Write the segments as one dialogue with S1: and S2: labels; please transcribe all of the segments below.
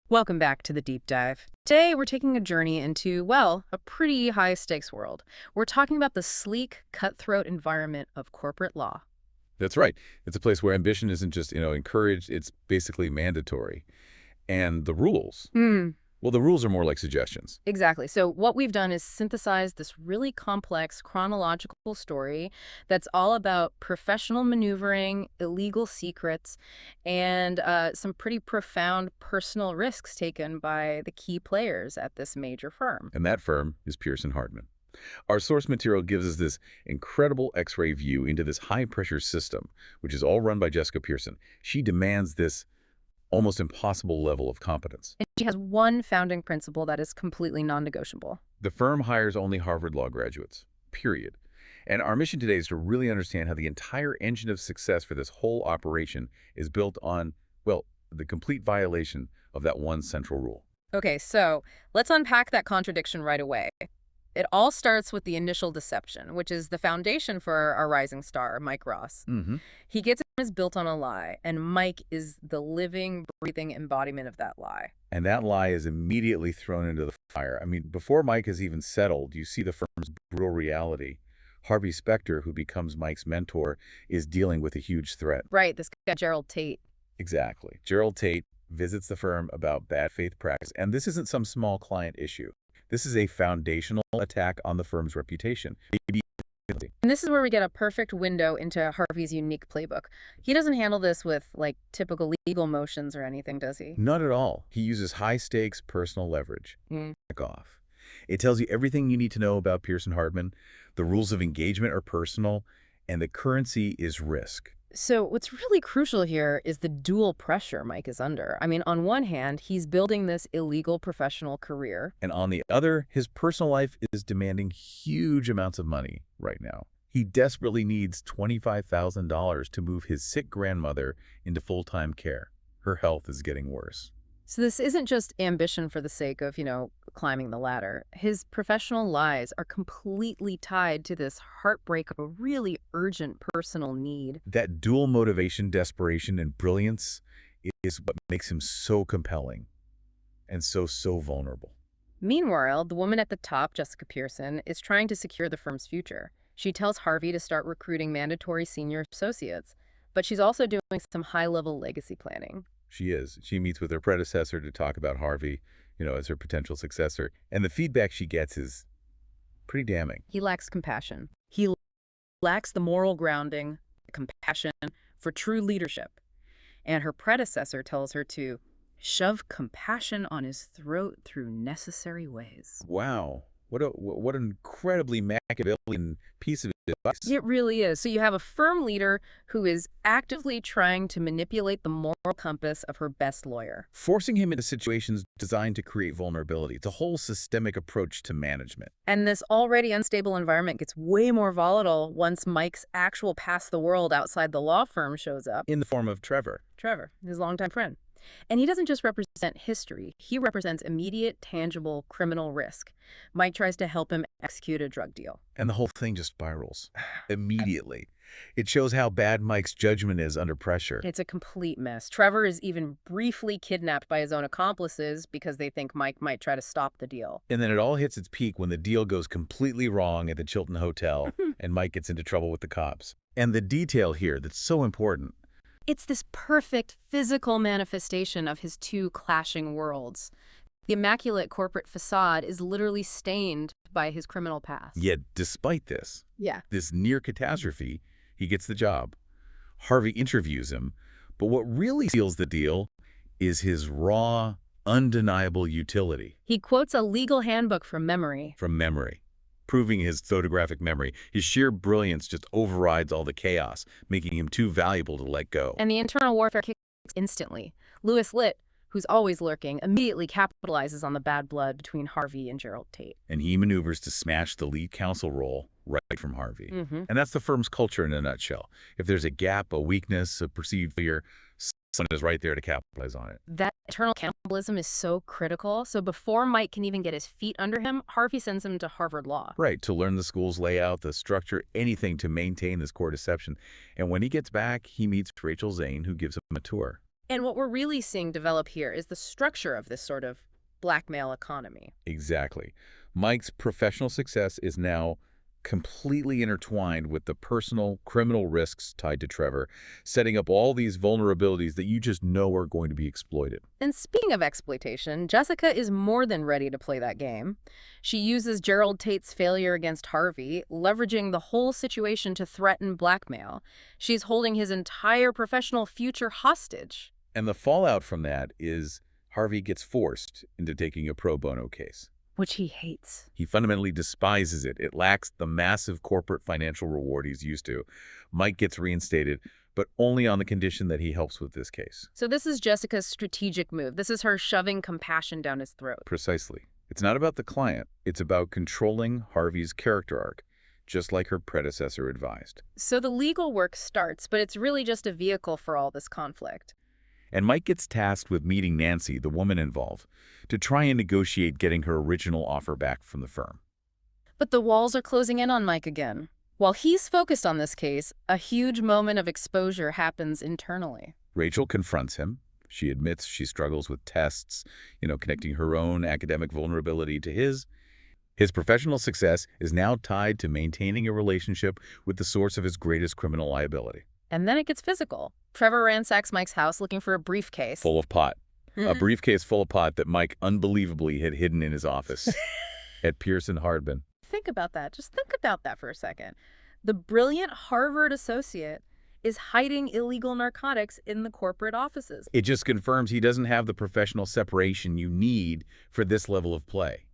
S1: Welcome back to the deep dive. Today, we're taking a journey into, well, a pretty high stakes world. We're talking about the sleek, cutthroat environment of corporate law.
S2: That's right. It's a place where ambition isn't just, encouraged, it's basically mandatory. And the rules,
S1: Hmm.
S2: well, the rules are more like suggestions.
S1: Exactly. So, what we've done is synthesize this really complex chronological story that's all about professional maneuvering, illegal secrets, and some pretty profound personal risks taken by the key players at this major firm.
S2: And that firm is Pearson Hardman. Our source material gives us this incredible X-ray view into this high-pressure system, which is all run by Jessica Pearson. She demands this almost impossible level of competence.
S1: And she has one founding principle that is completely non-negotiable.
S2: The firm hires only Harvard Law graduates, period. And our mission today is to really understand how the entire engine of success for this whole operation is built on, well, the complete violation of that one central rule.
S1: Okay, so let's unpack that contradiction right away. It all starts with the initial deception, which is the foundation for our rising star, Mike Ross.
S2: Mm-hmm.
S1: He gets it is built on a lie, and Mike is the living, breathing embodiment of that lie.
S2: And that lie is immediately thrown into the fire. I mean, before Mike has even settled, you see the firm's brutal reality. Harvey Specter, who becomes Mike's mentor, is dealing with a huge threat.
S1: Right, this guy, Gerald Tate.
S2: Exactly. Gerald Tate visits the firm about bad faith practice, and this isn't some small client issue. This is a foundational attack on the firm's reputation.
S1: And this is where we get a perfect window into Harvey's unique playbook. He doesn't handle this with, like, typical legal motions or anything, does he?
S2: Not at all. He uses high-stakes personal leverage.
S1: Mm.
S2: Back off. It tells you everything you need to know about Pearson Hardman. The rules of engagement are personal, and the currency is risk.
S1: So what's really crucial here is the dual pressure Mike is under. I mean, on one hand, he's building this illegal professional career.
S2: And on the other, his personal life is demanding huge amounts of money right now. He desperately needs $25,000 to move his sick grandmother into full-time care. Her health is getting worse.
S1: So this isn't just ambition for the sake of, climbing the ladder. His professional lives are completely tied to this heartbreak of a really urgent personal need.
S2: That dual motivation, desperation, and brilliance is what makes him so compelling and so vulnerable.
S1: Meanwhile, the woman at the top, Jessica Pearson, is trying to secure the firm's future. She tells Harvey to start recruiting mandatory senior associates, but she's also doing some high-level legacy planning.
S2: She is. She meets with her predecessor to talk about Harvey, as her potential successor. And the feedback she gets is pretty damning.
S1: He lacks compassion. He lacks the moral grounding, compassion for true leadership. And her predecessor tells her to shove compassion on his throat through necessary ways.
S2: Wow. What an incredibly Machiavellian piece of advice.
S1: It really is. So you have a firm leader who is actively trying to manipulate the moral compass of her best lawyer.
S2: Forcing him into situations designed to create vulnerability. It's a whole systemic approach to management.
S1: And this already unstable environment gets way more volatile once Mike's actual past the world outside the law firm shows up.
S2: In the form of Trevor.
S1: Trevor, his longtime friend. And he doesn't just represent history. He represents immediate, tangible criminal risk. Mike tries to help him execute a drug deal.
S2: And the whole thing just spirals immediately. It shows how bad Mike's judgment is under pressure.
S1: It's a complete mess. Trevor is even briefly kidnapped by his own accomplices because they think Mike might try to stop the deal.
S2: And then it all hits its peak when the deal goes completely wrong at the Chilton Hotel and Mike gets into trouble with the cops. And the detail here that's so important.
S1: It's this perfect physical manifestation of his two clashing worlds. The immaculate corporate facade is literally stained by his criminal past.
S2: Yet, despite this, this near catastrophe, he gets the job. Harvey interviews him, but what really seals the deal is his raw, undeniable utility.
S1: He quotes a legal handbook from memory.
S2: Proving his photographic memory. His sheer brilliance just overrides all the chaos, making him too valuable to let go.
S1: And the internal warfare kicks instantly. Louis Litt, who's always lurking, immediately capitalizes on the bad blood between Harvey and Gerald Tate.
S2: And he maneuvers to smash the lead counsel role right from Harvey.
S1: Mm-hmm.
S2: And that's the firm's culture in a nutshell. If there's a gap, a weakness, a perceived failure, someone is right there to capitalize on it.
S1: That internal cannibalism is so critical. So before Mike can even get his feet under him, Harvey sends him to Harvard Law.
S2: Right, to learn the school's layout, the structure, anything to maintain this core deception. And when he gets back, he meets Rachel Zane, who gives him a tour.
S1: And what we're really seeing develop here is the structure of this sort of blackmail economy.
S2: Exactly. Mike's professional success is now completely intertwined with the personal criminal risks tied to Trevor, setting up all these vulnerabilities that you just know are going to be exploited.
S1: And speaking of exploitation, Jessica is more than ready to play that game. She uses Gerald Tate's failure against Harvey, leveraging the whole situation to threaten blackmail. She's holding his entire professional future hostage.
S2: And the fallout from that is Harvey gets forced into taking a pro bono case.
S1: Which he hates.
S2: He fundamentally despises it. It lacks the massive corporate financial reward he's used to. Mike gets reinstated, but only on the condition that he helps with this case.
S1: So this is Jessica's strategic move. This is her shoving compassion down his throat.
S2: Precisely. It's not about the client. It's about controlling Harvey's character arc, just like her predecessor advised.
S1: So the legal work starts, but it's really just a vehicle for all this conflict.
S2: And Mike gets tasked with meeting Nancy, the woman involved, to try and negotiate getting her original offer back from the firm.
S1: But the walls are closing in on Mike again. While he's focused on this case, a huge moment of exposure happens internally.
S2: Rachel confronts him. She admits she struggles with tests, connecting her own academic vulnerability to his. His professional success is now tied to maintaining a relationship with the source of his greatest criminal liability.
S1: And then it gets physical. Trevor ransacks Mike's house looking for a briefcase.
S2: Full of pot. A briefcase full of pot that Mike unbelievably had hidden in his office at Pearson Hardman.
S1: Think about that. Just think about that for a second. The brilliant Harvard associate is hiding illegal narcotics in the corporate offices.
S2: It just confirms he doesn't have the professional separation you need for this level of play.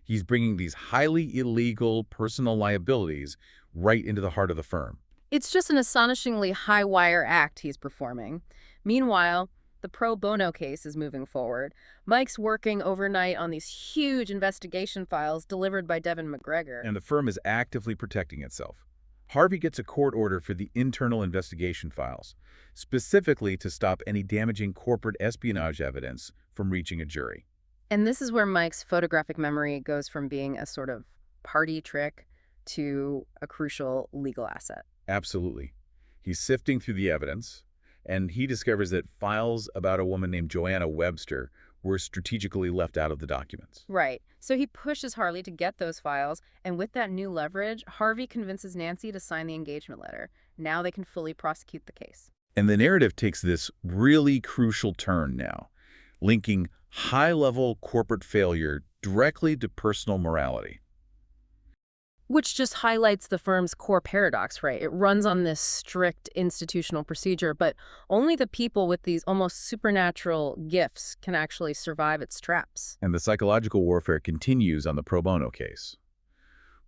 S2: He's bringing these highly illegal personal liabilities right into the heart of the firm.
S1: It's just an astonishingly high-wire act he's performing. Meanwhile, the pro bono case is moving forward. Mike's working overnight on these huge investigation files delivered by Devin McGregor.
S2: And the firm is actively protecting itself. Harvey gets a court order for the internal investigation files, specifically to stop any damaging corporate espionage evidence from reaching a jury.
S1: And this is where Mike's photographic memory goes from being a sort of party trick to a crucial legal asset.
S2: Absolutely. He's sifting through the evidence, and he discovers that files about a woman named Joanna Webster were strategically left out of the documents.
S1: Right. So he pushes Harley to get those files, and with that new leverage, Harvey convinces Nancy to sign the engagement letter. Now they can fully prosecute the case.
S2: And the narrative takes this really crucial turn now, linking high-level corporate failure directly to personal morality.
S1: Which just highlights the firm's core paradox, right? It runs on this strict institutional procedure, but only the people with these almost supernatural gifts can actually survive its traps.
S2: And the psychological warfare continues on the pro bono case.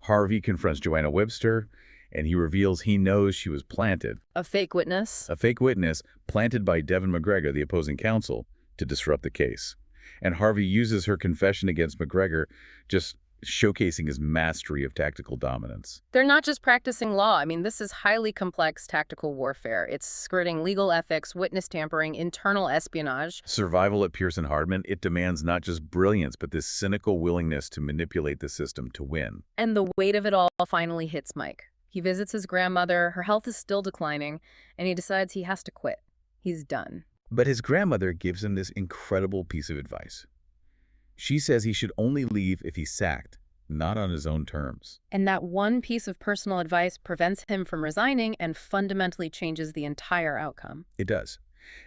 S2: Harvey confronts Joanna Webster, and he reveals he knows she was planted.
S1: A fake witness?
S2: A fake witness planted by Devin McGregor, the opposing counsel, to disrupt the case. And Harvey uses her confession against McGregor, just showcasing his mastery of tactical dominance.
S1: They're not just practicing law. I mean, this is highly complex tactical warfare. It's skirting legal ethics, witness tampering, internal espionage.
S2: Survival at Pearson Hardman, it demands not just brilliance, but this cynical willingness to manipulate the system to win.
S1: And the weight of it all finally hits Mike. He visits his grandmother, her health is still declining, and he decides he has to quit. He's done.
S2: But his grandmother gives him this incredible piece of advice. She says he should only leave if he's sacked, not on his own terms.
S1: And that one piece of personal advice prevents him from resigning and fundamentally changes the entire outcome.
S2: It does.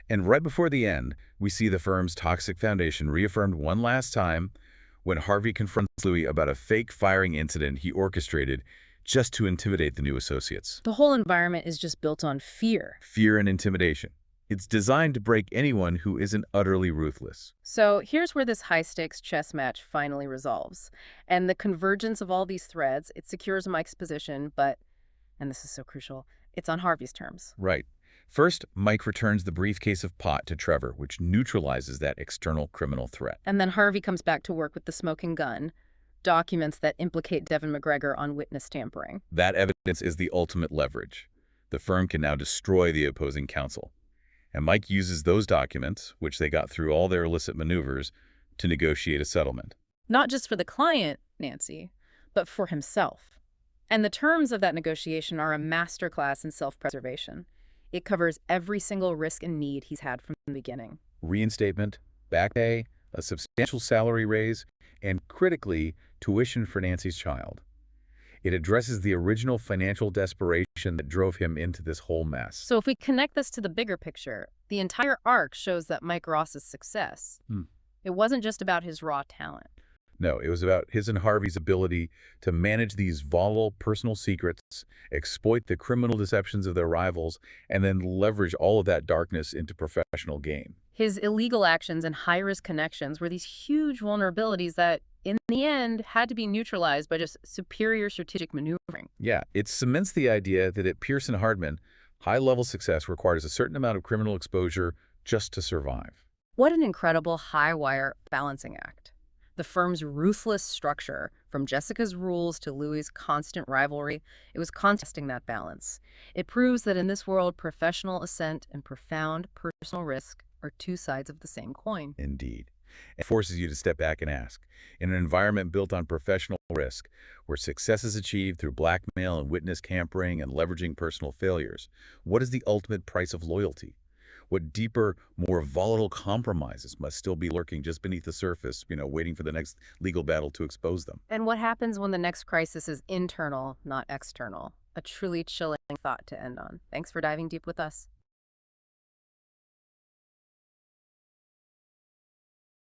S2: And right before the end, we see the firm's toxic foundation reaffirmed one last time when Harvey confronts Louis about a fake firing incident he orchestrated just to intimidate the new associates.
S1: The whole environment is just built on fear.
S2: Fear and intimidation. It's designed to break anyone who isn't utterly ruthless.
S1: So here's where this high-stakes chess match finally resolves. And the convergence of all these threads, it secures Mike's position, but, and this is so crucial, it's on Harvey's terms.
S2: Right. First, Mike returns the briefcase of pot to Trevor, which neutralizes that external criminal threat.
S1: And then Harvey comes back to work with the smoking gun, documents that implicate Devin McGregor on witness tampering.
S2: That evidence is the ultimate leverage. The firm can now destroy the opposing counsel. And Mike uses those documents, which they got through all their illicit maneuvers, to negotiate a settlement.
S1: Not just for the client, Nancy, but for himself. And the terms of that negotiation are a masterclass in self-preservation. It covers every single risk and need he's had from the beginning.
S2: Reinstatement, back pay, a substantial salary raise, and critically, tuition for Nancy's child. It addresses the original financial desperation that drove him into this whole mess.
S1: So if we connect this to the bigger picture, the entire arc shows that Mike Ross's success.
S2: Hmm.
S1: It wasn't just about his raw talent.
S2: No, it was about his and Harvey's ability to manage these volatile personal secrets, exploit the criminal deceptions of their rivals, and then leverage all of that darkness into professional gain.
S1: His illegal actions and high-risk connections were these huge vulnerabilities that, in the end, had to be neutralized by just superior strategic maneuvering.
S2: Yeah, it cements the idea that at Pearson Hardman, high-level success requires a certain amount of criminal exposure just to survive.
S1: What an incredible high-wire balancing act. The firm's ruthless structure, from Jessica's rules to Louis's constant rivalry, it was contesting that balance. It proves that in this world, professional ascent and profound personal risk are two sides of the same coin.
S2: Indeed. It forces you to step back and ask, in an environment built on professional risk, where success is achieved through blackmail and witness tampering and leveraging personal failures, what is the ultimate price of loyalty? What deeper, more volatile compromises must still be lurking just beneath the surface, waiting for the next legal battle to expose them?
S1: And what happens when the next crisis is internal, not external? A truly chilling thought to end on. Thanks for diving deep with us.